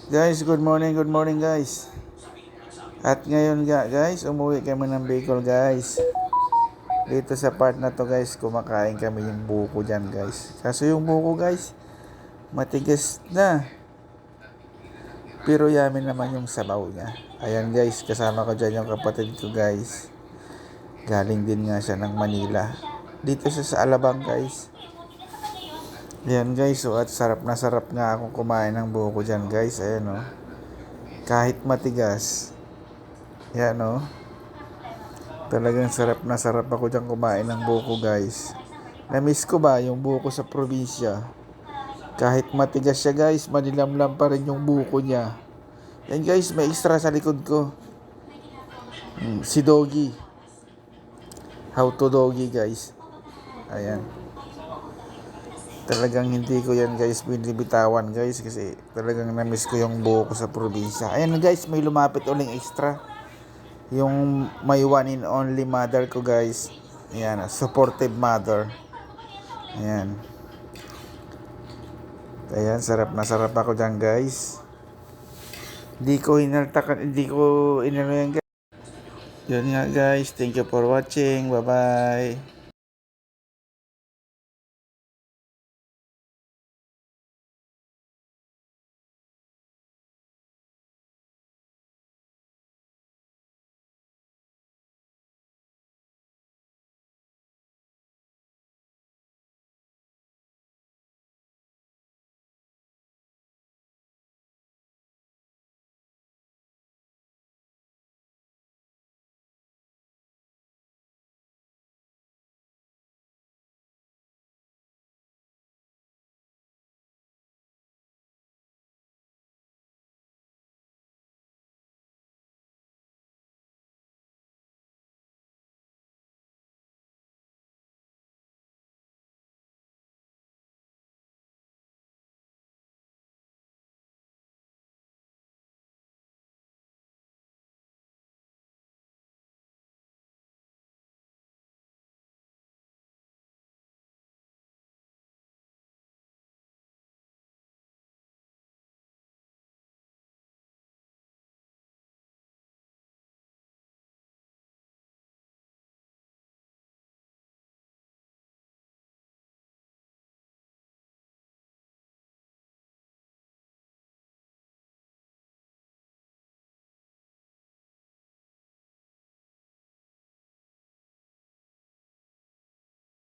Guys, good morning guys. At ngayon guys, umuwi kami ng Bicol guys. Dito sa part na to guys, kumakain kami yung buko dyan guys. Kaso yung buko guys, matigas na. Pero yamin naman yung sabaw niya. Ayan guys, kasama ko dyan yung kapatid ko guys. Galing din nga siya ng Manila. Dito siya sa Alabang guys. Ayan guys, so at sarap nga akong kumain ng buko dyan guys. Ayan o. Kahit matigas. Yan o. Talagang sarap ako dyan kumain ng buko guys. Na-miss ko ba yung buko sa probinsya? Kahit matigas siya guys, manilamlam pa rin yung buko niya. Yan guys, may extra sa likod ko. Si Doggy. How to Doggy guys. Ayan. Talagang hindi ko yan guys binibitawan guys kasi talagang na-miss ko yung buko sa probinsya. Ayan guys, may lumapit uling extra. Yung may one and only mother ko guys. Ayan, supportive mother. Ayan. Ayan, sarap ako dyan guys. Hindi ko inano yan guys. Yun nga guys, thank you for watching. Bye bye.